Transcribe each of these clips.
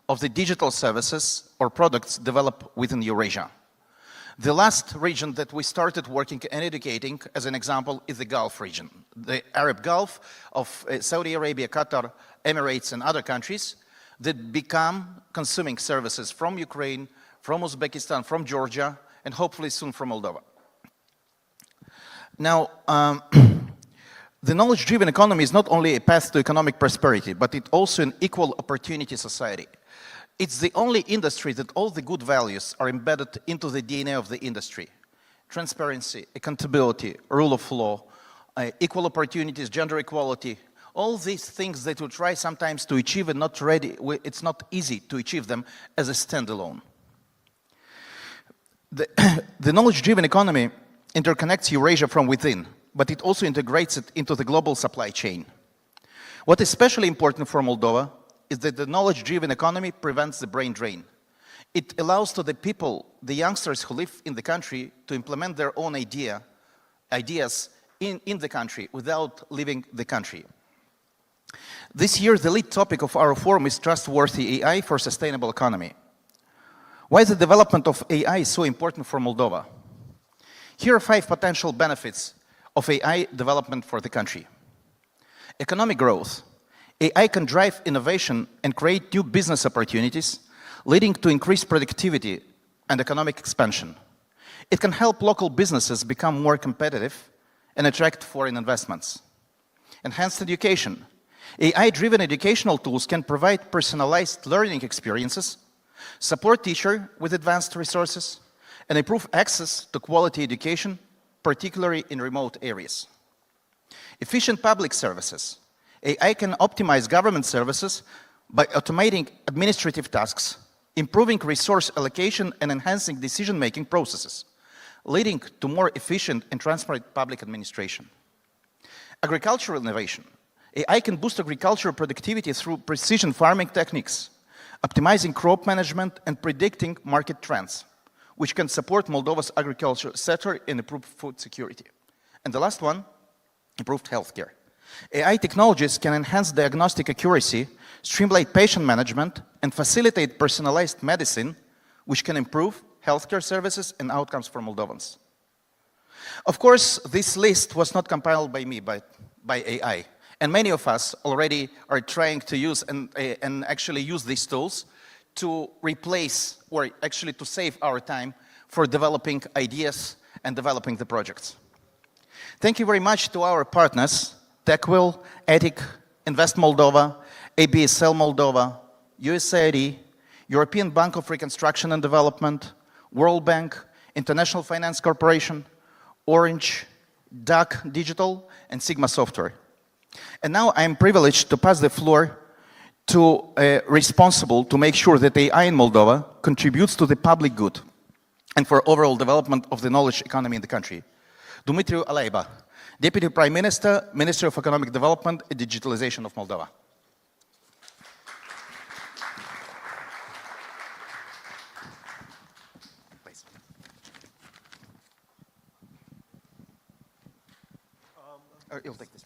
of the digital services or products developed within Eurasia. The last region that we started working and educating, as an example, is the Gulf region. The Arab Gulf of Saudi Arabia, Qatar, Emirates, and other countries that become consuming services from Ukraine, from Uzbekistan, from Georgia, and hopefully soon from Moldova. Now, the knowledge-driven economy is not only a path to economic prosperity, but it's also an equal opportunity society. It's the only industry that all the good values are embedded into the DNA of the industry. Transparency, accountability, rule of law, equal opportunities, gender equality, all these things that we try sometimes to achieve and it's not easy to achieve them as a standalone. The knowledge-driven economy interconnects Eurasia from within, but it also integrates it into the global supply chain. What is especially important for Moldova is that the knowledge-driven economy prevents the brain drain. It allows to the people, the youngsters who live in the country, to implement their own ideas in the country without leaving the country. This year, the lead topic of our forum is trustworthy AI for sustainable economy. Why is the development of AI so important for Moldova? Here are 5 potential benefits of AI development for the country. Economic growth. AI can drive innovation and create new business opportunities, leading to increased productivity and economic expansion. It can help local businesses become more competitive and attract foreign investments. Enhanced education. AI-driven educational tools can provide personalized learning experiences, support teachers with advanced resources, and improve access to quality education, particularly in remote areas. Efficient public services. AI can optimize government services by automating administrative tasks, improving resource allocation, and enhancing decision-making processes, leading to more efficient and transparent public administration. Agricultural innovation. AI can boost agricultural productivity through precision farming techniques, optimizing crop management and predicting market trends, which can support Moldova's agriculture sector and improve food security. And the last one, improved healthcare. AI technologies can enhance diagnostic accuracy, streamline patient management, and facilitate personalized medicine, which can improve healthcare services and outcomes for Moldovans. Of course, this list was not compiled by me, but by AI. And many of us already are trying to use and actually use these tools to replace or actually to save our time for developing ideas and developing the projects. Thank you very much to our partners, TechWill, ETIC, Invest Moldova, ABSL Moldova, USAID, European Bank of Reconstruction and Development, World Bank, International Finance Corporation, Orange, DAC Digital, and Sigma Software. And now I am privileged to pass the floor to responsible to make sure that AI in Moldova contributes to the public good and for overall development of the knowledge economy in the country. Dumitru Alaiba, Deputy Prime Minister, Minister of Economic Development and Digitalization of Moldova. Please. You'll take this.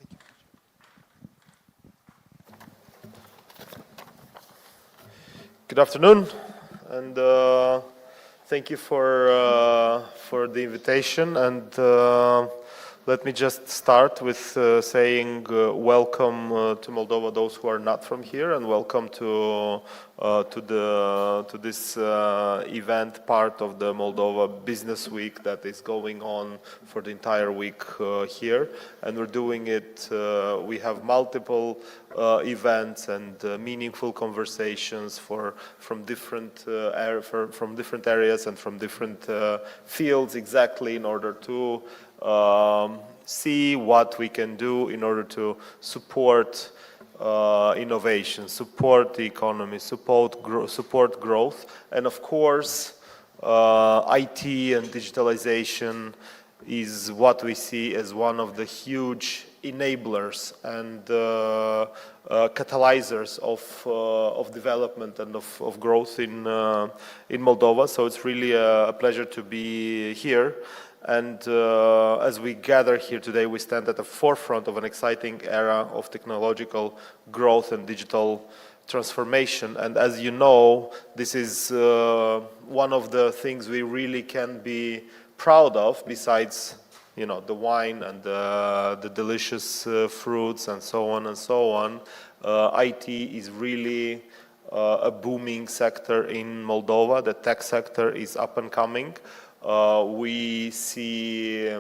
Good afternoon, and thank you for the invitation. And let me just start with saying welcome to Moldova, those who are not from here, and welcome to this event, part of the Moldova Business Week that is going on for the entire week here. And we're doing it. We have multiple events and meaningful conversations from different areas and from different fields, exactly in order to see what we can do in order to support innovation, support the economy, support growth, and of course, IT and digitalization is what we see as one of the huge enablers and catalyzers of development and of growth in Moldova. So it's really a pleasure to be here. And as we gather here today, we stand at the forefront of an exciting era of technological growth and digital transformation. And as you know, this is one of the things we really can be proud of, besides the wine and the delicious fruits and so on and so on. IT is really a booming sector in Moldova. The tech sector is up and coming. We see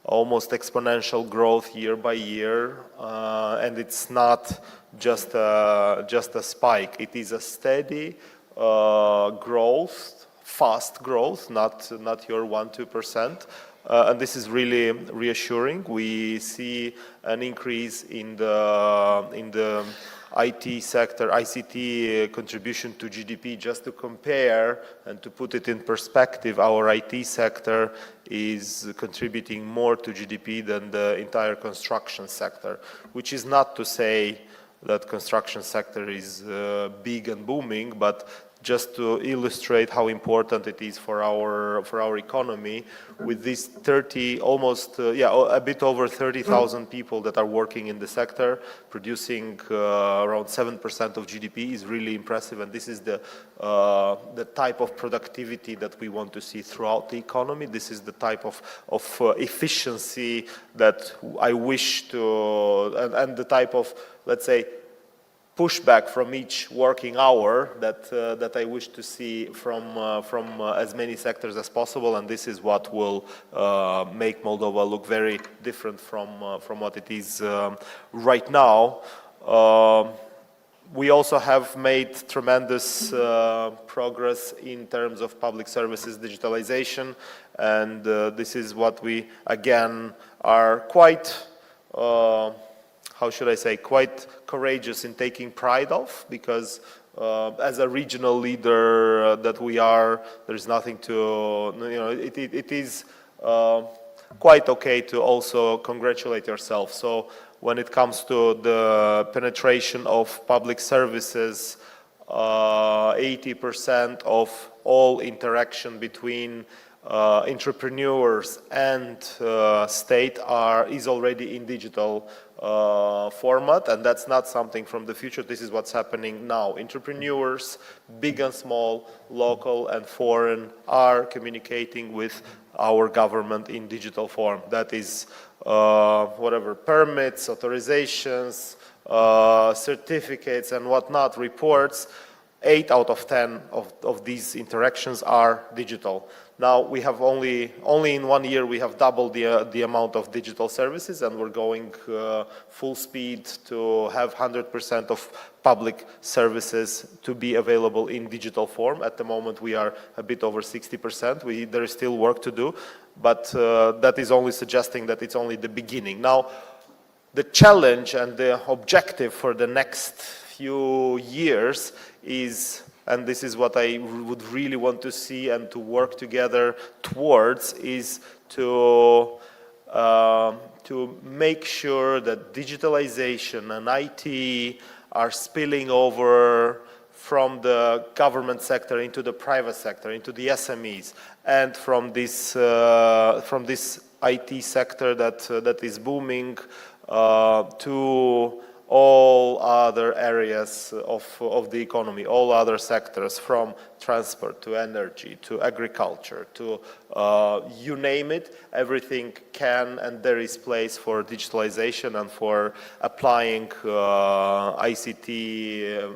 almost exponential growth year by year, and it's not just a spike. It is a steady growth, fast growth, not your 1-2%. And this is really reassuring. We see an increase in the IT sector, ICT contribution to GDP. Just to compare and to put it in perspective, our IT sector is contributing more to GDP than the entire construction sector, which is not to say that construction sector is big and booming, but just to illustrate how important it is for our economy, with these a bit over 30,000 people that are working in the sector, producing around 7% of GDP is really impressive, and this is the type of productivity that we want to see throughout the economy. This is the type of efficiency that I wish to, and the type of, let's say, pushback from each working hour that I wish to see from as many sectors as possible, and this is what will make Moldova look very different from what it is right now. We also have made tremendous progress in terms of public services digitalization, and this is what we again are quite quite courageous in taking pride of, because as a regional leader that we are, there's nothing to, it is quite okay to also congratulate yourself. So when it comes to the penetration of public services, 80% of all interaction between entrepreneurs and state is already in digital format, and that's not something from the future. This is what's happening now. Entrepreneurs, big and small, local and foreign, are communicating with our government in digital form. That is whatever permits, authorizations, certificates and whatnot, reports. 8 out of 10 of these interactions are digital. Now we have only in 1 year we have doubled the amount of digital services, and we're going full speed to have 100% of public services to be available in digital form. At the moment we are a bit over 60%. There is still work to do, but that is only suggesting that it's only the beginning. Now the challenge and the objective for the next few years is, and this is what I would really want to see and to work together towards, is to make sure that digitalization and IT are spilling over from the government sector into the private sector, into the SMEs, and from this IT sector that is booming to all other areas of the economy, all other sectors, from transport to energy to agriculture to you name it, everything can, and there is place for digitalization and for applying ICT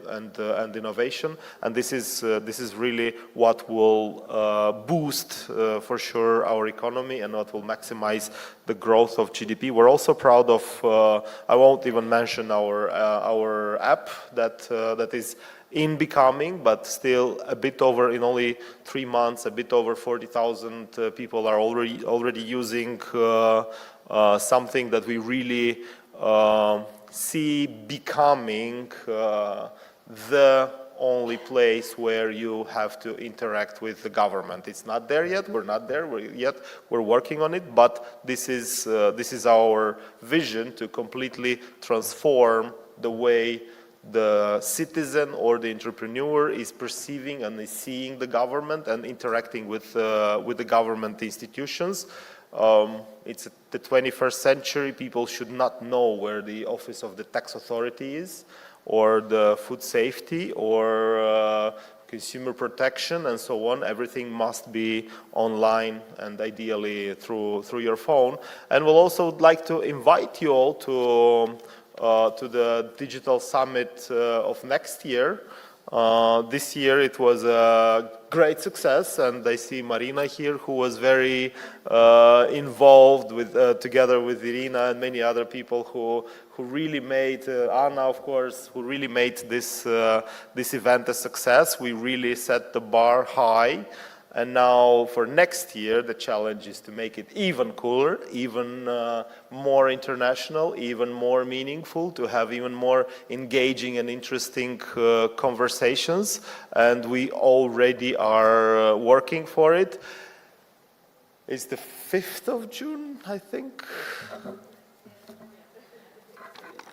and innovation. And this is really what will boost for sure our economy and what will maximize the growth of GDP. We're also proud of, I won't even mention our app that is in becoming, but still a bit over, in only 3 months, a bit over 40,000 people are already using something that we really see becoming the only place where you have to interact with the government. It's not there yet. We're not there yet. We're working on it, but this is our vision, to completely transform the way the citizen or the entrepreneur is perceiving and is seeing the government and interacting with the government institutions. It's the 21st century. People should not know where the office of the tax authority is, or the food safety or consumer protection and so on. Everything must be online and ideally through your phone. And we'll also like to invite you all to the Digital Summit of next year. This year it was a great success, and I see Marina here, who was very involved with, together with Irina and many other people who really made, Anna of course, who really made this event a success. We really set the bar high. And now for next year, the challenge is to make it even cooler, even more international, even more meaningful, to have even more engaging and interesting conversations. And we already are working for it. It's the 5th of June, I think.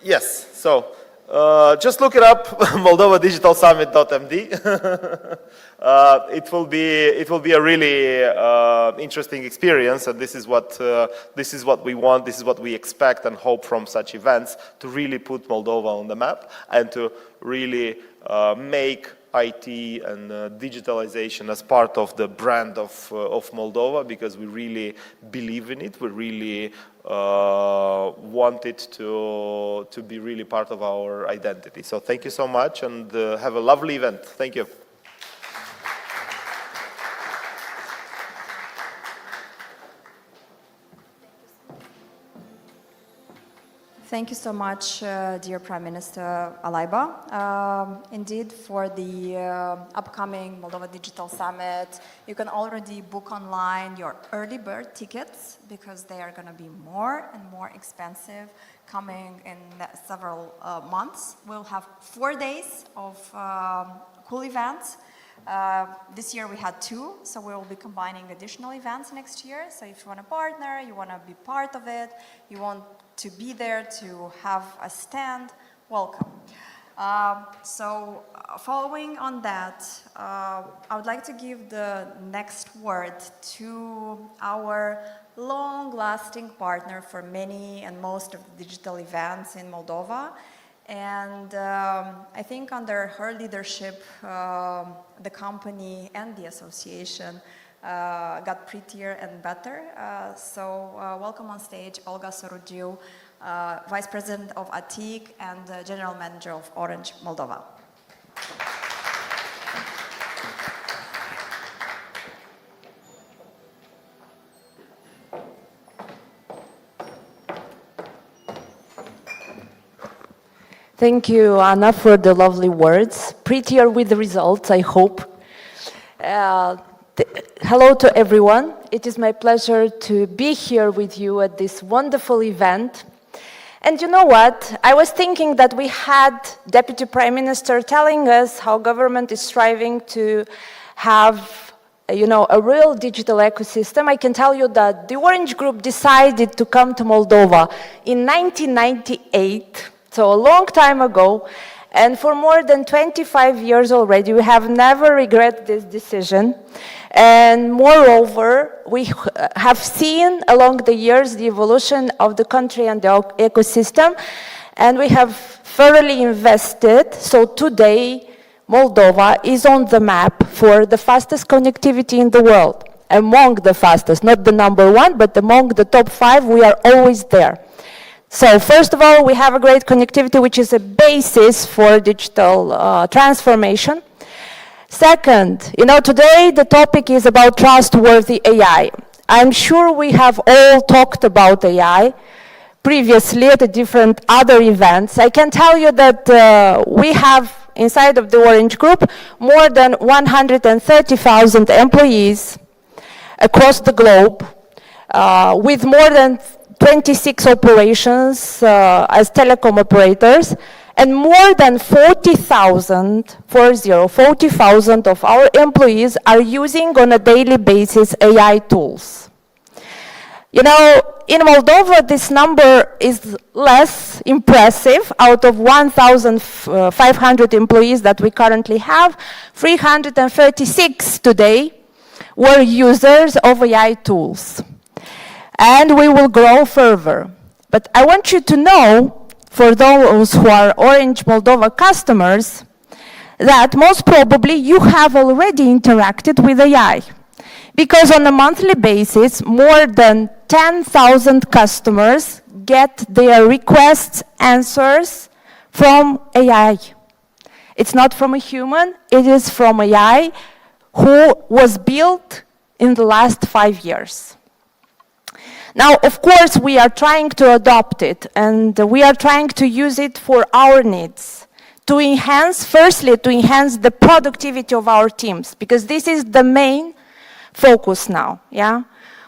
Yes, so just look it up, moldovadigitalsummit.md. It will be a really interesting experience, and this is what we want, this is what we expect and hope from such events, to really put Moldova on the map and to really make IT and digitalization as part of the brand of Moldova, because we really believe in it. We really want it to be really part of our identity. So thank you so much, and have a lovely event. Thank you. Thank you so much, dear Prime Minister Alaiba. Indeed, for the upcoming Moldova Digital Summit, you can already book online your early bird tickets, because they are going to be more and more expensive coming in several months. We'll have 4 days of cool events. This year we had 2, so we will be combining additional events next year. So if you want to partner, you want to be part of it, you want to be there to have a stand, welcome. Following on that, I would like to give the next word to our long-lasting partner for many and most of the digital events in Moldova. And I think under her leadership, the company and the association got prettier and better. Welcome on stage, Olga Surugiu, Vice President of ATIC and General Manager of Orange Moldova. Thank you, Anna, for the lovely words. Prettier with the results, I hope. Hello to everyone. It is my pleasure to be here with you at this wonderful event. And you know what? I was thinking that we had Deputy Prime Minister telling us how government is striving to have a real digital ecosystem. I can tell you that the Orange Group decided to come to Moldova in 1998. So a long time ago, and for more than 25 years already, we have never regretted this decision. And moreover, we have seen along the years the evolution of the country and the ecosystem, and we have thoroughly invested. So today, Moldova is on the map for the fastest connectivity in the world. Among the fastest, not the number 1, but among the top 5, we are always there. So first of all, we have a great connectivity, which is a basis for digital transformation. Second, today the topic is about trustworthy AI. I'm sure we have all talked about AI previously at different other events. I can tell you that we have inside of the Orange Group more than 130,000 employees across the globe, with more than 26 operations as telecom operators, and more than 40,000 of our employees are using on a daily basis AI tools. In Moldova, this number is less impressive. Out of 1,500 employees that we currently have, 336 today were users of AI tools. And we will grow further. But I want you to know for those who are Orange Moldova customers that most probably you have already interacted with AI. Because on a monthly basis, more than 10,000 customers get their requests, answers from AI. It's not from a human, it is from AI who was built in the last 5 years. Now, of course, we are trying to adopt it, and we are trying to use it for our needs. To enhance, firstly, to enhance the productivity of our teams, because this is the main focus now, yeah?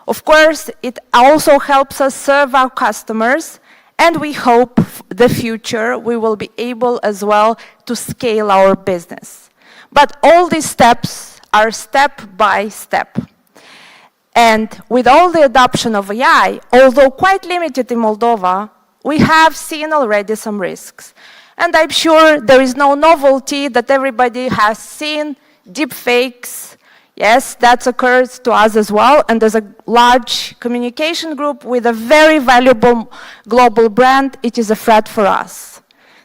Of course, it also helps us serve our customers, and we hope the future we will be able as well to scale our business. But all these steps are step by step. And with all the adoption of AI, although quite limited in Moldova, we have seen already some risks. And I'm sure there is no novelty that everybody has seen deepfakes. Yes, that occurs to us as well, and there's a large communication group with a very valuable global brand. It is a threat for us.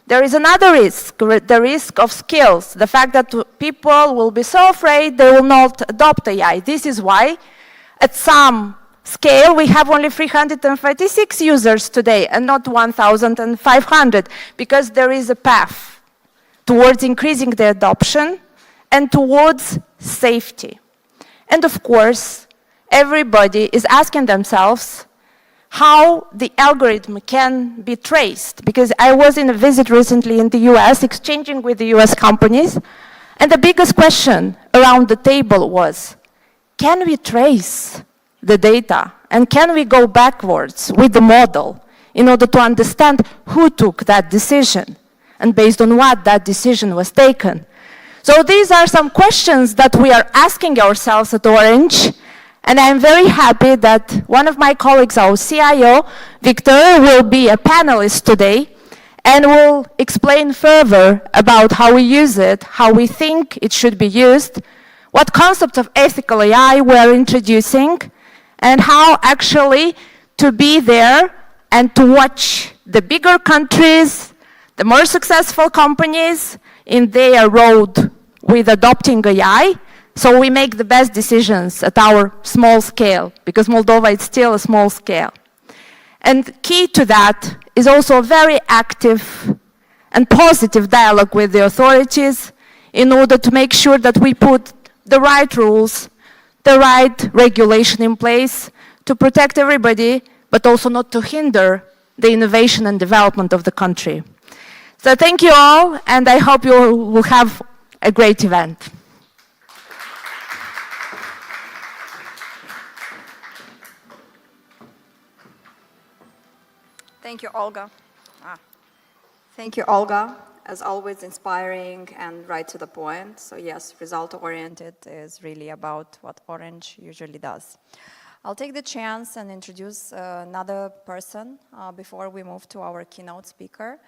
There is another risk, the risk of skills, the fact that people will be so afraid they will not adopt AI. This is why, at some scale, we have only 336 users today and not 1,500, because there is a path towards increasing the adoption and towards safety. And of course, everybody is asking themselves how the algorithm can be traced. Because I was in a visit recently in the US, exchanging with the US companies, and the biggest question around the table was, can we trace the data? And can we go backwards with the model in order to understand who took that decision and based on what that decision was taken? So these are some questions that we are asking ourselves at Orange, and I'm very happy that one of my colleagues, our CIO, Victor, will be a panelist today and will explain further about how we use it, how we think it should be used, what concepts of ethical AI we're introducing, and how actually to be there and to watch the bigger countries, the more successful companies in their road with adopting AI, so we make the best decisions at our small scale, because Moldova is still a small scale. And key to that is also a very active and positive dialogue with the authorities in order to make sure that we put the right rules, the right regulation in place to protect everybody, but also not to hinder the innovation and development of the country. So thank you all, and I hope you will have a great event. Thank you, Olga. Thank you, Olga. As always, inspiring and right to the point. So yes, result-oriented is really about what Orange usually does. I'll take the chance and introduce another person before we move to our keynote speaker.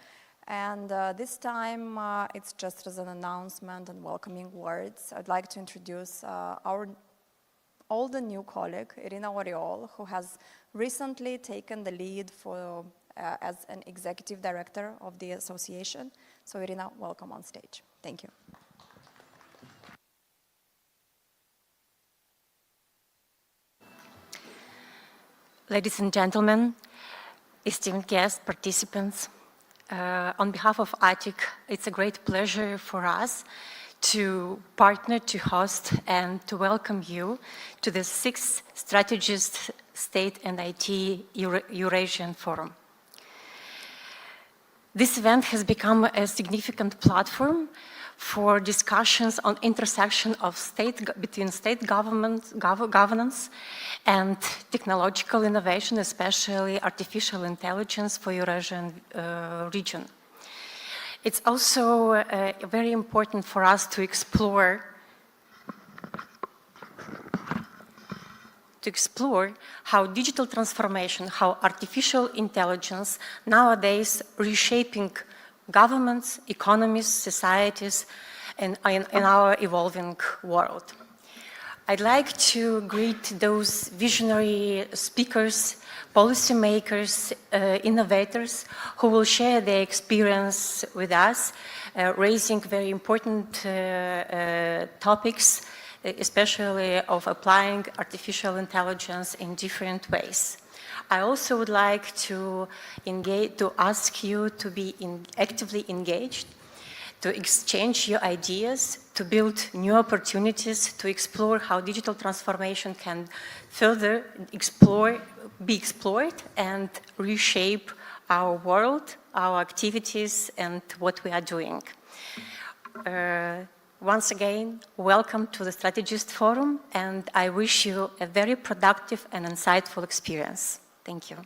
And this time, it's just as an announcement and welcoming words. I'd like to introduce our older new colleague, Irina Oriol, who has recently taken the lead for as an executive director of the association. So Irina, welcome on stage. Thank you. Ladies and gentlemen, esteemed guests, participants, on behalf of ATIC, it's a great pleasure for us to partner, to host, and to welcome you to the 6th StrategEast State and IT Eurasian Forum. This event has become a significant platform for discussions on intersection of between state governance and technological innovation, especially artificial intelligence for Eurasian region. It's also very important for us to explore how digital transformation, how artificial intelligence nowadays reshaping governments, economies, societies, in our evolving world. I'd like to greet those visionary speakers, policymakers, innovators who will share their experience with us, raising very important topics, especially of applying artificial intelligence in different ways. I also would like to ask you to be actively engaged, to exchange your ideas, to build new opportunities, to explore how digital transformation can further be explored and reshape our world, our activities, and what we are doing. Once again, welcome to the StrategEast Forum, and I wish you a very productive and insightful experience. Thank you.